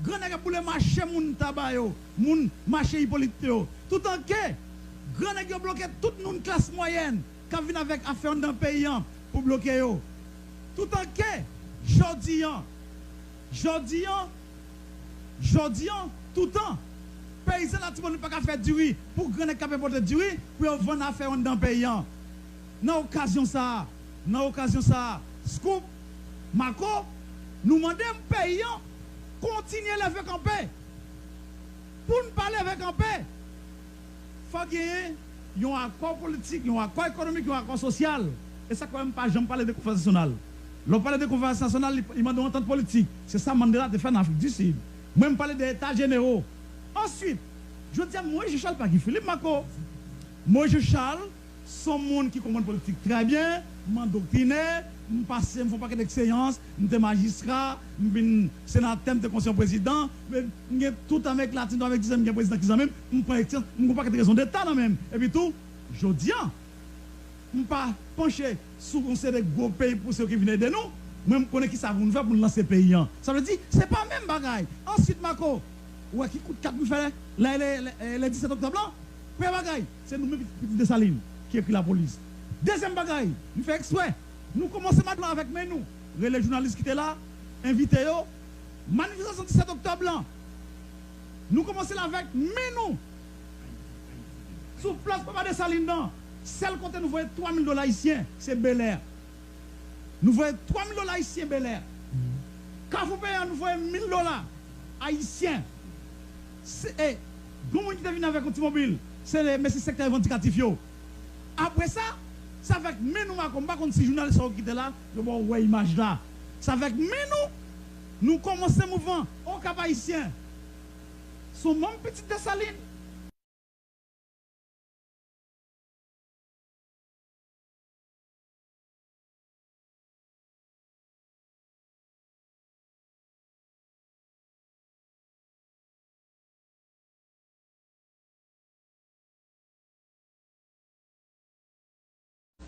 grand nèg pour le marché moun tabac yo, moun marché Hippolyte yo. Tout en que grand nèg yo bloqué toute une classe moyenne qui vient avec affaire dans pays pour bloquer yo. Tout en que jodi tout temps paysan là tout pas faire du riz pour grand nèg capable porter du riz pour vendre affaire dans pays. Dans occasion ça, Scoop Marco nous demandons paysan continuer à lever camper. Pour ne pas lever camper, il faut gagner un accord politique, un accord économique, un accord social. Et ça, quand même, pas, j'aime parler de conférence nationale. L'on parle de conférence nationale, il m'a donné entente politique. C'est ça, Mandela de faire en Afrique du Sud. Moi, je parle d'états généraux. Ensuite, je dis à moi, je Charles pas qui Philippe Marco. Moi, je Charles, son monde qui comprend politique très bien, m'endoctriné. Je passe, je fais pas de séance, je suis magistrat, je suis sénateur, je suis conseiller président, je suis tout avec latino, avec 10 ans, président qui même, je ne pas de raison d'État même. Et puis tout, je dis, je ne pas pencher sur un gros pays pour ceux qui viennent de nous, moi je connais qui ça va nous faire pour lancer le pays. Ça veut dire, ce n'est pas le même bagaille. Ensuite, Marco, ouais, qui coûte 4 000 francs, le 17 octobre, premier bagaille, c'est nous-mêmes Petit Dessalines qui écrit la police. Deuxième bagaille, nous faisons exprès. Nous commençons maintenant avec nous. Les journalistes qui étaient là, invités, manifestation 17 octobre là. Nous commençons avec nous. Sous place Papa Dessalines, celle côté nous voyons 3 000 $ haïtiens, c'est Bel Air. Nous voyons 3 000 $ haïtiens Bel Air. Quand vous payez, nous voyons 1 000 $ haïtiens. Et, comment qui vient avec un petit mobile, c'est le secteur revendicatif. Après ça, c'est avec nous, pas contre si journalistes qui étaient là, je vois une image là. C'est avec nous commençons le mouvement au Cap haïtien. Son mon Petit Dessalines.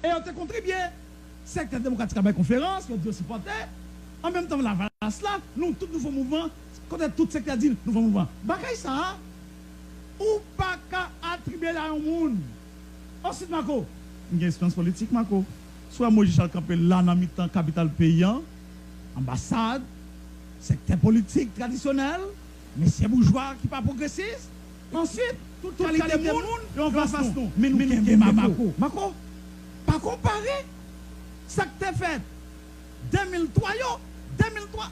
Et on te contribué. Secteur démocratique à la conférence, on dit aussi porté. En même temps, la valence là, nous, tout nouveau mouvement, quand tout secteur dit nouveau mouvement. Bagay ça, ou pas qu'à attribuer à un monde. Ensuite, Marco, il y a une expérience politique, Marco. Soit moi, je suis campé là, dans le capital paysan, ambassade, secteur politique traditionnel, messieurs bourgeois qui pas progressistes. Ensuite, toute qualité de monde, et on va faire nous. Mais nous, Marco. Pas comparer ça que tu as fait 2003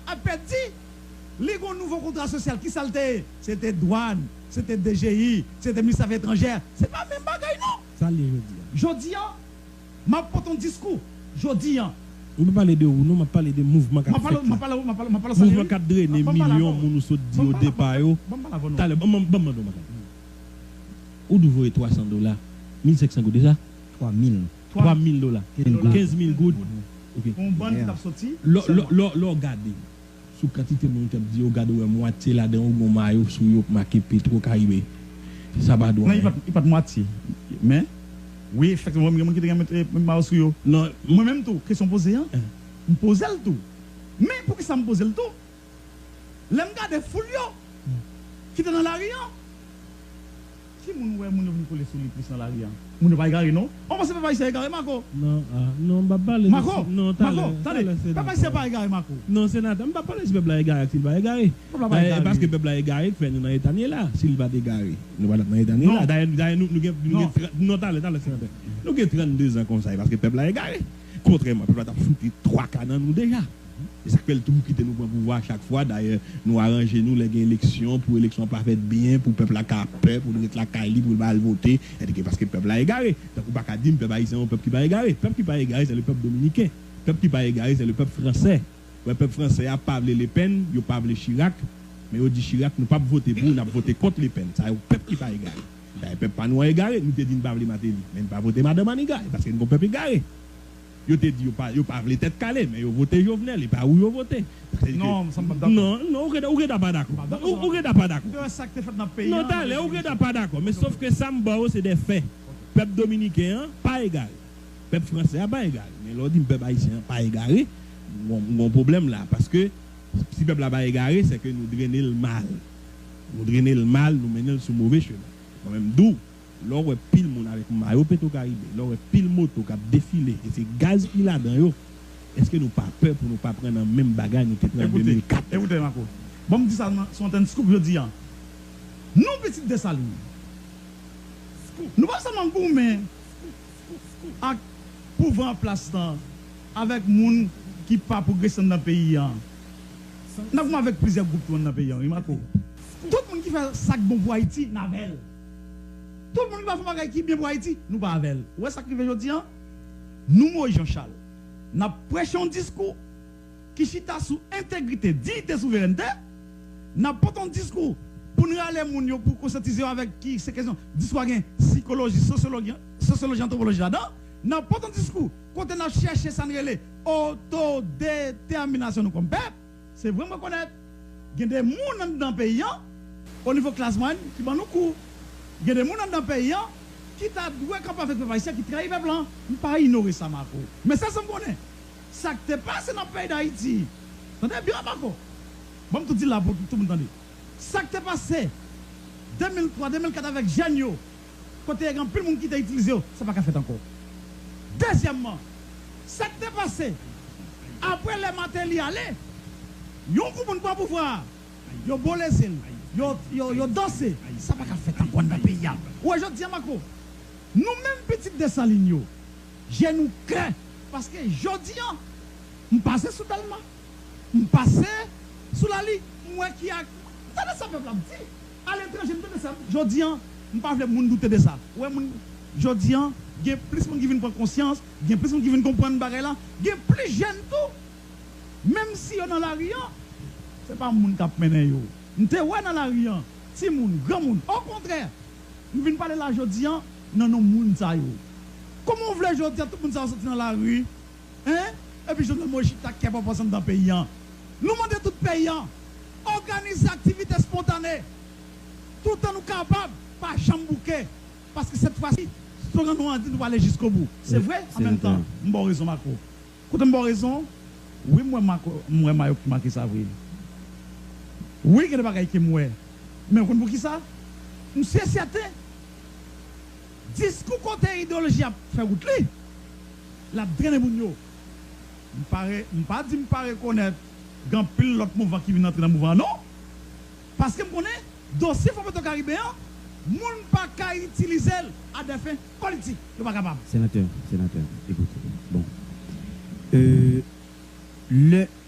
a perdu les nouveaux contrats sociaux qui saltaient. C'était douane, c'était DGI, c'était ministère des Affaires étrangères. C'est pas même bagaille non. Ça l'est jodi. Ma pour ton discours. Jodi. On peut parler de où nous, on parle de mouvement qui mouvement qui draine millions de nous sont dit au départ. Où vous voyez $300, 1500 déjà 3000. $3,000, 15,000 gouttes. On bande qui t'a sorti. Regardez. Sous quantité de gens dit, regardez, moitié là-dedans, on maillot sous yo marqué Petro Caraïbe. Ça va droit. Non, il n'y a pas de moitié. Mais, oui, effectivement, il y a des gens qui mettent maillot sous yo. Non, moi-même tout, question posée, je pose le tout. Mais pour que ça me pose le tout, l'aime garder foule yo, qui est dans la rue. Qui moun wè moun venu coller sur les plus dans la rue? Moun pas égaré non? On pense pas ici égaré Marco. Non, non, pas parler. Marco, non, attendez. Papa ici pas égaré Marco. Non, sénateur, on pas parler si peuple égaré, s'il va égaré. Parce que peuple égaré fait nous dans état là, s'il va égaré. Nous va dans état là. D'ailleurs nous non t'allez sénateur. Nous avons 32 ans comme ça parce que peuple égaré. Contrairement, peuple a foutu 3 canons nous déjà. Et ça fait le tout qui nous prend pouvoir chaque fois. D'ailleurs, nous arrangeons nous les élections pour l'élection pas faite bien, pour le peuple à peur, pour la caille, pour le voter. Parce que le peuple a égaré. Donc, on ne peut pas dire que le peuple haïtien est un peuple qui va égaré. Le peuple qui va égaré, c'est le peuple dominicain. Le peuple qui va égaré, c'est le peuple français. Le peuple français n'a pas Le Pen, il n'a pas Chirac. Mais on dit Chirac, nous ne pas voter pour, nous avons voté contre Le Pen. C'est le peuple qui va égaré. Le peuple pas nous égaré, nous te dit pas voter Matéli. Mais nous pas voter Madame Aniga, parce que nous sommes peuple égaré. Yo te dit yo pas les têtes calées mais yo voté Jovenel et pas où yo voté. Non, non, on est pas d'accord. On est pas d'accord. Ça que fait dans le pays. Non, on est pas d'accord, mais sauf que ça c'est des faits. Peuple dominicain pas égal. Peuple français pas égal. Mais l'autre peuple haïtien pas égal. Mon problème là parce que Si le peuple là-bas égaré, c'est que nous drainons le mal. Nous drainons le mal, nous menons sur le mauvais chemin. Quand même, d'où, l'on pile mon avec Mario Petro Caribe, l'on pile moto qui a défilé, et c'est gaz qui là dedans. Est-ce que nous pas peur pour nous pas prendre la même bagarre nous qui en 2004? Écoutez, Marco. Bon, me dit ça, son un scoop, je dis, nous, petits Dessalines, nous pas seulement pour mais pour voir en place avec les gens qui ne pas progresser dans le pays. Nous avons avec plusieurs groupes dans le pays. Marco. Tout le monde qui fait sac bon pour Haïti, nous avons. Tout le monde qui va faire bagage qui bien pour Haïti, nous pas avec. Où est-ce que je dis? Nous, moi, Jean-Charles, nous prêchons un discours qui chita sous intégrité, dignité, souveraineté. Nous pas un discours pour nous aller pour conscientiser avec qui ces questions. Discours psychologie, sociologie, anthropologie là-dedans. Nous pas un discours quand on a cherché ça autodétermination comme peuple. C'est vraiment connaître. Il y a des gens dans le pays au niveau classement qui va nous cours. Il y a des gens dans le pays qui t'a doué quand avec les Haïtiens qui travaillent avec blanc. Je ne pas ignorer ça, Marco. Mais ça, ça me connaît. Ça qui t'est passé dans le pays d'Haïti. Attendez bien, Marco. Bon, je te dis là pour tout le monde entendre. Ça qui t'est passé 2003, 2004 avec Janio, quand il y a un peu de monde qui t'a utilisé, ça n'a pas fait encore. Deuxièmement, ça qui t'est passé après les matériels aller, ils ont pour pas pouvoir, ils ont bolé, ils ont dansé, ça n'a pas fait encore dans le pays. Ouais, je dis à Marco, nous-mêmes petits Dessalines, je nous crains parce que je dis, je passe sous Dalma, je passe sous la ligne, moi qui a. Attendez ça, peuple, à l'étranger, je dis, je ne pas faire douter de ça. Ouais, je dis, il y a plus de gens qui viennent prendre conscience, il y a plus de gens qui viennent comprendre le bagage là, il y a plus de jeunes tout. Même si on est dans la rue, ce n'est pas le monde qui a mené. Nous sommes dans la rue, si moun, grand monde. Au contraire, nous venons parler là aujourd'hui, non, non, moun sa yo. Comment on veut aujourd'hui, tout le monde sorti dans la rue, hein? Et puis je ne sais pas qui est pas passé dans le pays. Nous demandons tout le pays, organiser activité spontanée, tout en nous capable, pas chambouquer. Parce que cette fois-ci, nous allons aller jusqu'au bout. C'est vrai, en même temps, je n'ai raison, Marco. Quand je raison, oui, moi, je marqué ça, oui. Oui, il y a des bagages qui moi. Mais vous savez qui ça? Nous sommes certains. Discours côté idéologie a fait route li. La draine mounio. Je ne pas dire pas reconnaître grand pile l'autre mouvement qui vient entrer dans le mouvement, non. Parce que je connais dossier Fombeto Caribéen, moun pas qu'à utiliser à des fins politiques. Je pas capable. Sénateur, écoutez. Bon.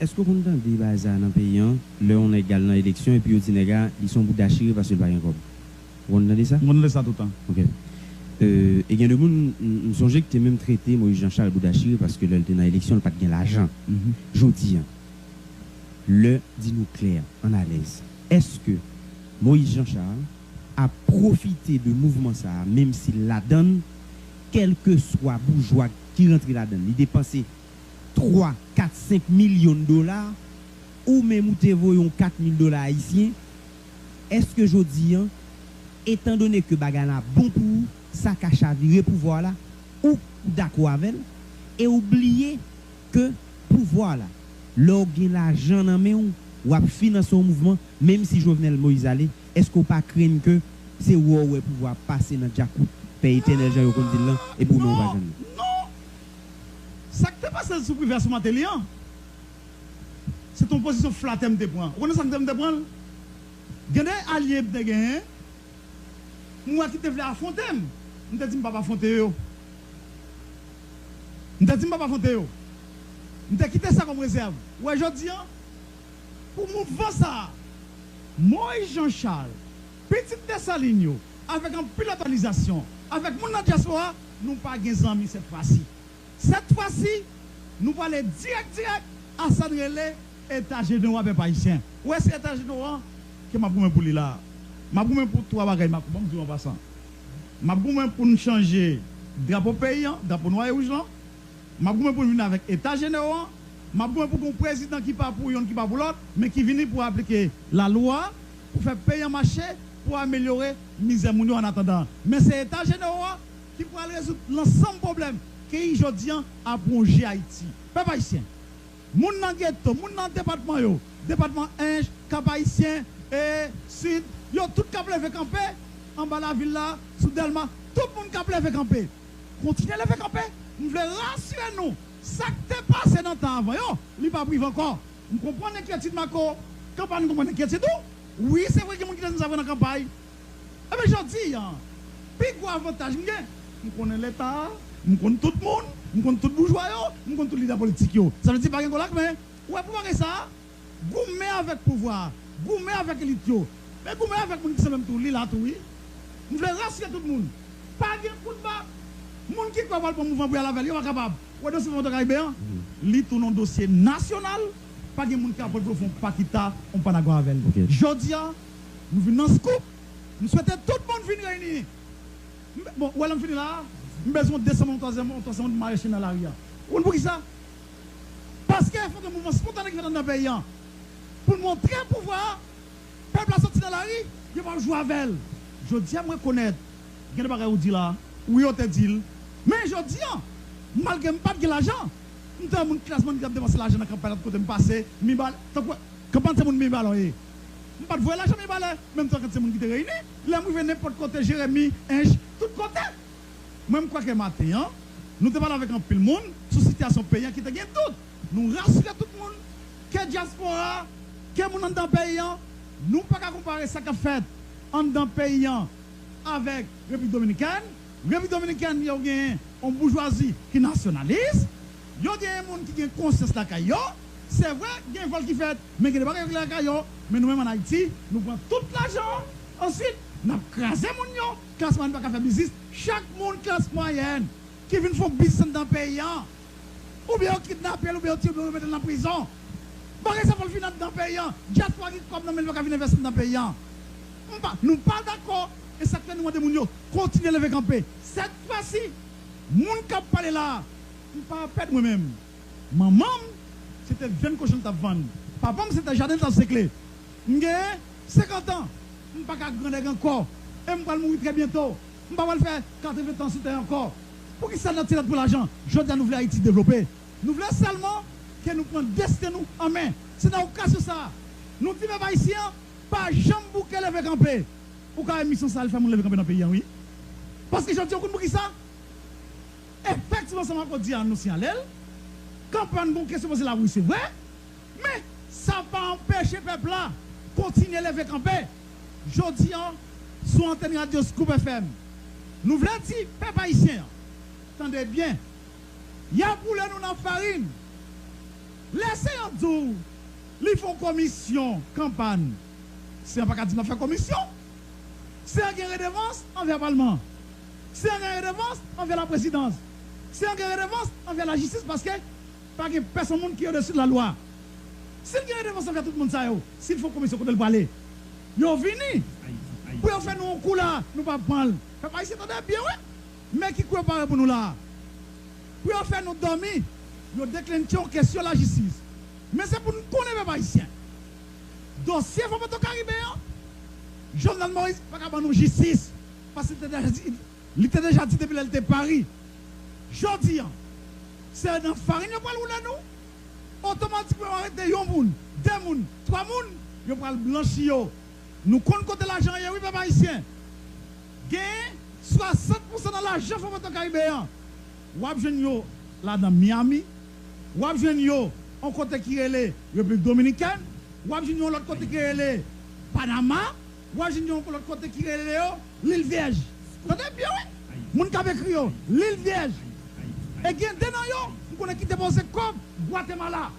Est-ce que vous entendez dans le pays, on est égal dans l'élection et puis au Sénégal, ils sont bout d'achir parce qu'ils ne pas encore. Vous entendez ça? On entend ça tout le temps. Ok. Et il y a des gens qui sont que tu as même traité Moïse Jean-Charles Boudachir parce que là, dans l'élection, il n'a pas de l'argent. Je dis, dis-nous clair, en à l'aise. Est-ce que Moïse Jean-Charles a profité de mouvement ça, même s'il la donne, quel que soit bourgeois qui rentre là-dedans, il dépense 3, 4, 5 millions de dollars, ou même où tu voyons 4 000 dollars haïtiens, est-ce que je dis, étant donné que Bagana bon pour ça cache à virer pouvoir là, ou d'accord avec et oublier que pouvoir là, l'organe l'argent dans main ou à financer son mouvement, même si Jovenel Moïse allait, est-ce qu'on pas craindre que c'est où pouvoir passer dans Djakou, payer éternel Jean comme dit là, et pour nous va non. Ça qui t'est passé sous privé sur Matélian, c'est ton position flattée de points. Vous connaissez ça que tu prends? Il y a des alliés de gagner. Moi qui te voulais affronter, je ne te dis pas affronter. Je ne te dis pas affronter. Je te quitté ça comme réserve. Ouais, je dis, pour mouvement ça, Moïse Jean-Charles, petit Dessalines, avec une pilotonisation, avec mon diaspora, nous pas des amis cette fois-ci. Cette fois-ci, nous allons aller direct à Sanrele, État général avec Haïtien. Où est-ce l'État général que m'a pour lui là? M'a pour trois bagages, m'a pour dire en passant. M'a pour nous changer drapeau paysan, drapeau noir et rouge là. M'a pour venir avec État général. M'a pour un président qui pas pour yon qui pas pour l'autre, mais qui vient pour appliquer la loi, pour faire payer un marché, pour améliorer misère mounio en attendant. Mais c'est l'État général qui pourra résoudre l'ensemble des problèmes que aujourd'hui a plongé Haïti. Peuple haïtien, moun nan ghetto, moun nan département yo, département Inge, Cap-Haïtien et Sud, yo tout cap levé camper en bas la ville là, sous Delma, tout le monde cap levé camper. Continuez levé camper. Nous voulons rassurer nous. Ça qui t'est passé dans le temps avant, yo, il pas privé encore. Nous comprenons l'inquiétude Mako, campagne nous comprenons l'inquiétude tout. Oui, c'est vrai que nous qui nous avons dans la campagne. Eh bien, je dis, puis quoi avantage nous connaissons l'État, nous connaissons tout le monde, nous connaissons tout le bourgeois, nous connaissons tout le leader politique. Ça veut dire pas que mais ouais, pour voir ça, gourmet avec pouvoir, gourmet avec l'élite, mais gourmet avec les gens qui sont même tout, là, tout, oui. Nous voulons rassurer tout le monde. Pas de coup de bas. Les gens qui croient pour le mouvement pour la veille, ils sont capables. Ouais, dans ce moment de Caribéen, lit tout dans dossier national, pas de gens qui apportent pour faire Pakita, on pas d'accord avec elle. Jodi, nous venons dans ce coup, nous souhaitons tout le monde venir réunir. Bon, où est-ce qu'on là? Nous avons besoin de descendre en troisième de maraîcher dans l'arrière. Pour qui ça? Parce qu'il faut que le mouvement spontané qui fait dans le pays, pour montrer le pouvoir, le peuple a sorti dans la rue, il va jouer avec elle. Je dis à moi connaître, il y a des choses qui là, oui, on te dit, mais je dis, malgré pas de l'argent, nous avons un classement qui a dépensé l'argent dans la campagne de côté passé, mi balle, comment c'est mon mi balle, je ne pas voir l'argent mi balle, même temps que c'est mon qui te réuni, là, nous venons n'importe côté, Jérémy, Inge, tout côté. Même quoi que matin, nous te parlons avec un peu de monde, sur situation paysan qui te gagne tout. Nous rassurons tout le monde, que diaspora, que monde dans le pays, nous ne pouvons pas comparer ça qu'a fait en dans le pays avec la République dominicaine. La République dominicaine, il y a une bourgeoisie qui nationalise, il y a des gens qui ont conscience de la caillou. C'est vrai, il y a un vol qui fait, mais il y a des gens qui ont la caillou. Mais nous-mêmes en Haïti, nous prenons tout l'argent. Ensuite, nous avons crasé les gens, classe moyenne pas faire business. Chaque monde classe moyenne qui vient faire business dans le pays, ou bien kidnapper, ou bien mettre dans la prison. Parce que ça va le finir dans le pays. Diaspora qui comme dans le pays, venir investir dans le pays. Nous ne sommes pas d'accord. Et ça fait nous demander continuer à lever camper. Cette fois-ci, les gens qui parlent là, je ne pas perdre moi-même. Maman, c'était 20 cochons de vendre. Papa, c'était jardin de séclé. J'ai 50 ans. Je ne peux pas grandir encore. Et je vais mourir très bientôt. Je ne vais pas faire 80 ans sur encore. Pour qui ça n'a pas pour l'argent? Je dis à nous voulons Haïti développer. Nous voulons seulement que nous prenions destin nous en main. C'est dans le cas de ça. Nous disons pas ici, pas jamais bouquer lever camper. Ou quand mission ça le fait lever camper dans le pays, oui. Parce que je dis pour qui ça? Effectivement, ça m'a dit à nous si à l'aile. Campagne bon question c'est la oui, c'est vrai. Mais ça va empêcher le peuple là continuer à lever camper. Je dis sur antenne radio Scoop FM. Nous voulons dire, peuple haïtien, attendez bien, il y a pour nous dans la farine. Laissez en tout, ils font commission, campagne. C'est un pas qu'à dire faire commission. C'est un redevance envers le Parlement. C'est un redevance envers la présidence. C'est un redevance envers la justice parce que pas que personne qui est au-dessus de la loi. S'il y a une redevance envers tout le monde, s'il faut commission pour le parler, ils ont venu. Pour faire nous un coup là, nous ne pouvons pas prendre. Papa, ici, attendez bien, oui. Mais qui peut parler pour nous là? Pour faire nous dormir, nous déclinons une question de la justice. Mais c'est pour nous connaître, papa, ici. Dossier, il faut pas caribéen. Journal Moïse, pas qu'à nous justice. Parce qu'il était déjà dit depuis l'été Paris. Jodi, c'est dans farine, il va rouler nous. Automatiquement, arrêter un moun, deux moun, trois moun, il va blanchir. Nous comptons l'argent, oui, papa, ici. Gain 60% de l'argent pour votre caribéen. Ou avez là dans Miami, ou avez en côté qui est la République dominicaine, ou avez l'autre côté qui est le Panama, ou avez l'autre côté qui est l'île Vierge. Vous entendez bien, oui? Moun qui a écrit l'île Vierge. Et qui est dedans, nous avons quitté pour ce comme Guatemala.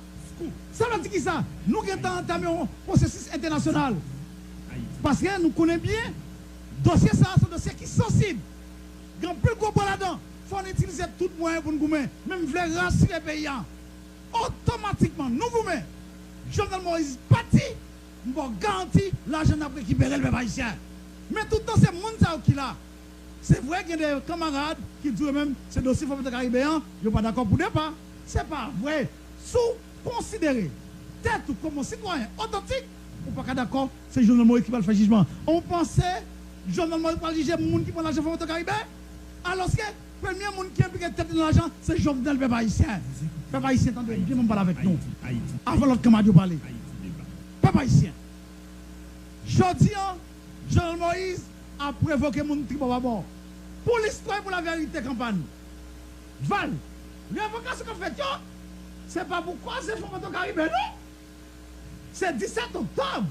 Ça veut dire qui ça? Nous avons entamé un processus international. Parce que nous connaissons bien, dossier ça, c'est un dossier qui est sensible. Il y a plus gros là-dedans. Il faut utiliser tout moyen pour nous goumer. Même si vous rassurer les paysans. Automatiquement, nous goumons. Journal Moïse parti, nous avons garanti l'argent d'après qui perd le peuple haïtien. Mais tout le temps, c'est le monde qui est là. C'est vrai qu'il y a des camarades qui disent même ce dossier faut être caribéen, ils ne sont pas d'accord pour départ. Ce n'est pas vrai. Sous considérer tête comme un citoyen authentique, on n'est pas d'accord, c'est le journal Moïse qui va le faire jugement. On pensait, le journal Moïse va juger les gens qui prennent l'argent pour être caribéen, alors que Premier monde qui implique tête dans l'argent, c'est Jovenel peuple haïtien. Peuple haïtien, attendez, viens me parler avec nous. Avant l'autre camarade de parler. Peuple haïtien. Jodi, Jean Moïse a provoqué mon tribo d'abord. Pour l'histoire et pour la vérité, campagne. Val, l'évocation qu'on fait, c'est pas pourquoi c'est Fonds Caribé, non? C'est 17 octobre.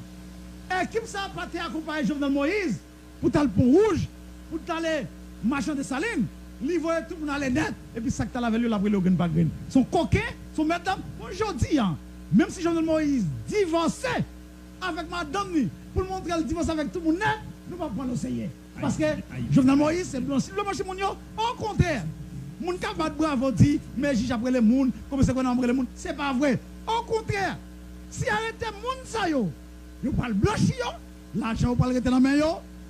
Équipe ça a parti accompagner Jovenel Moïse pour aller Pont Rouge, pour aller marchand de Saline, livrer tout le monde aller net, et puis ça que tu as la valeur, la brûlé au grain pas grain. Son coquin, son madame, aujourd'hui, même si Jovenel Moïse divorçait avec madame, pour montrer le divorce avec tout le monde net, nous ne pouvons pas l'essayer. Parce que Jovenel Moïse, c'est blanc. Si le marché mon au contraire, mon cap bat bravo dit, mais j'ai après les moun, comme c'est qu'on a les moun, c'est pas vrai. Au contraire, si arrêtez moun sa yo, yo pas le blanchi yo, l'argent pas le rester dans main yo,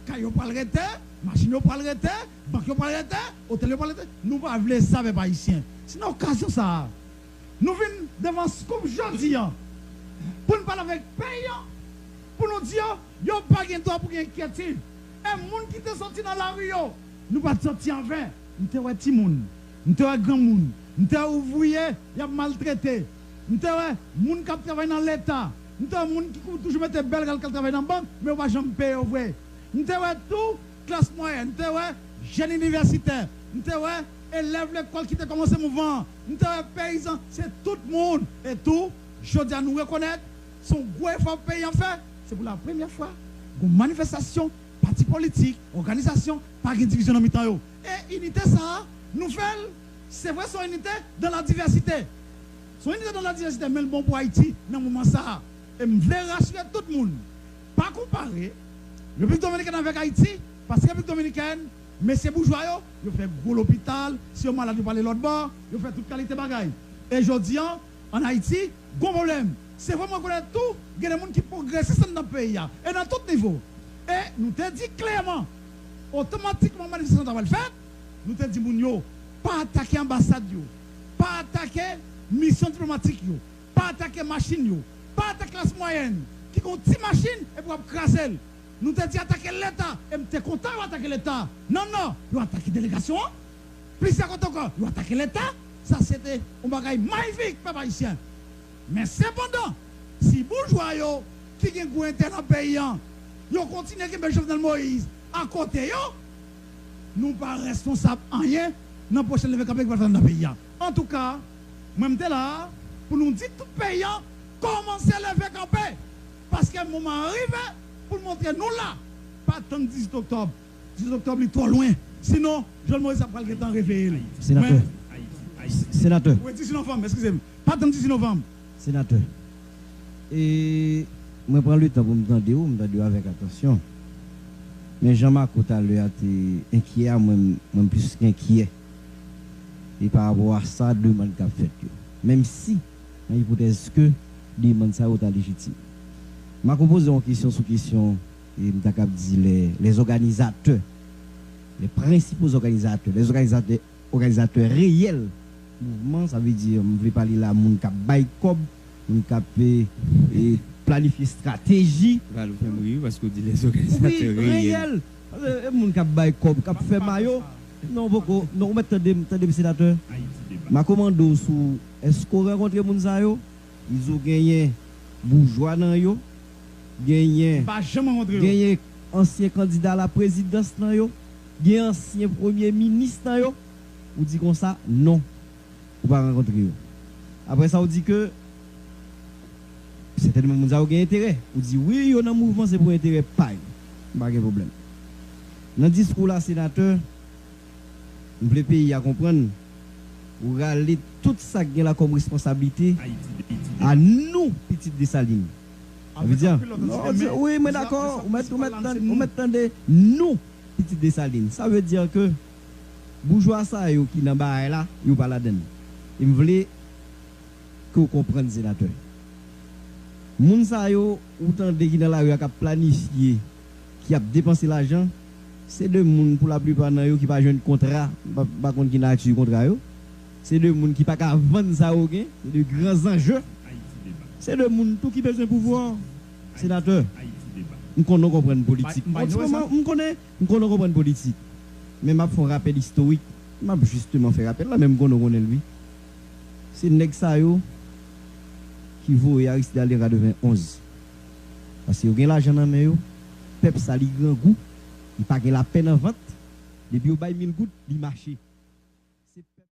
caillou pas le rester, machine yo pas le rester, banque yo pas le rester, hôtel yo pas le rester, nous pas vle ça avec haïtien. Sinon occasion ça. Nous venons devant scoop jodi pour nous parler avec payant, pour nous dire yo pas gain droit pour inquiétude. Un monde qui te sorti dans la rue, nous pas sorti en vain. Nous te ouais petit monde, nous te ouais grand monde, nous te ouvrier, y a maltraité. Nous te ouais monde qui travaille dans l'état. Nous te ouais monde qui toujours mettre belle qui travaille dans la banque, mais on va jamais payer au vrai. Nous te ouais tout classe moyenne, nous te ouais jeune universitaire, nous te ouais élève l'école qui te commencé mouvement, nous te ouais paysan, c'est tout le monde et tout. Je dis à nous reconnaître son gros effort payé en fait, c'est pour la première fois une manifestation. Parti politique, organisation, pas de division dans mi-temps. Et unité, ça, nous fait, c'est vrai, son unité dans la diversité. Son unité dans la diversité, mais le bon pour Haïti, dans le moment ça. Et je voulais rassurer tout le monde. Pas comparer le République dominicaine avec Haïti, parce que la République dominicaine, mais c'est bourgeois, ils fait gros l'hôpital, si on malade, ils parlent l'autre bord, ils fait toute qualité de bagaille. Et aujourd'hui, en Haïti, gros problème. C'est vraiment qu'on a tout, il y a des gens qui progressent dans le pays, et dans tout niveau. Et nous te dit clairement, automatiquement, la manifestation va le faire. Nous te dit, Mounio, pas attaquer l'ambassade, pas attaquer mission diplomatique, pas attaquer machine, pas attaquer classe moyenne, qui ont 10 machines et pour craser. Nous te dit attaquer l'État, et nous sommes contents d'attaquer l'État. Non, non, nous attaquer la délégation, plus c'est encore, nous attaquer l'État. Ça, c'était un bagage magnifique, peuple haïtien. Mais cependant, si bourgeois qui ont un intérêt dans le pays, ils continuent avec le Jovenel Moïse à côté, nous ne sommes pas responsables en rien dans le prochain levée qui va dans le pays. En tout cas, moi, je suis là pour nous dire tout le pays commencer à lever camper. Parce que le moment arrive pour montrer nous là. Pas tant 18 octobre. 18 octobre est trop loin. Sinon, Jovenel Moïse a pris le temps de réveiller. Sénateur. Sénateur. Oui, 18 novembre, excusez-moi. Pas tant 18 novembre. Sénateur. Et. Je prends le temps pour me tendre avec attention. Mais Jean-Marc tout à l'heure était inquiet, moi plus qu'inquiet. Et par rapport à ça, demande qu'a fait. Même si, dans l'hypothèse que demande ça est légitime. Je pose une question sous question, et je dire les organisateurs, les principaux organisateurs, les organisateurs réels mouvement, ça veut dire, je vais parler là, mon cap Baïkob, mon cap planifier stratégie. Parce que les organisateurs réels. Mon cap Baïkob, cap fait maillot. Non, beaucoup. Non, mettez sénateur. Ma commande sous est-ce qu'on rencontre moun sa yo? Ils ont gagné bourgeois nan yo. Gagné ancien candidat à la présidence nan yo. Gagné ancien premier ministre nan yo. Ou dit comme ça non. Ou pas rencontrer yo. Après ça on dit que certainement moun sa yo gagné intérêt. Ou dit oui, yo dans mouvement c'est pour intérêt pas. Pas de problème. Dans le discours là sénateur, le pays à comprendre ou râler tout ça qui est là comme responsabilité à nous, petites Dessalines. Ça veut dire, oui, mais d'accord, on met nous, petites Dessalines. Ça veut dire que bourgeois ça qui n'a pas là, il pas là-dedans. Il me voulait que vous compreniez, sénateur. Moun sa yo, autant de qui dans la rue qui a planifié, qui a dépensé l'argent, c'est de moun pour la plupart nan yo qui pas jeune contrat, pas contre qui n'a acheté contrat yo. C'est de moun qui pas qu'à vendre ça au gain, c'est de grands enjeux. C'est de moun tout qui besoin pouvoir. Sénateur. On connaît comprendre politique. On connaît comprendre politique. Mais m'a font rappel historique m'a justement fait rappel là même qu'on connaît lui. C'est nèg ça yo qui vaut Aristide Alera devant 11. Parce que yo gen l'argent dans main yo, peuple ça li grand goût, il pas gen la peine en vente, depuis yo bay 1000 gouttes, il marché.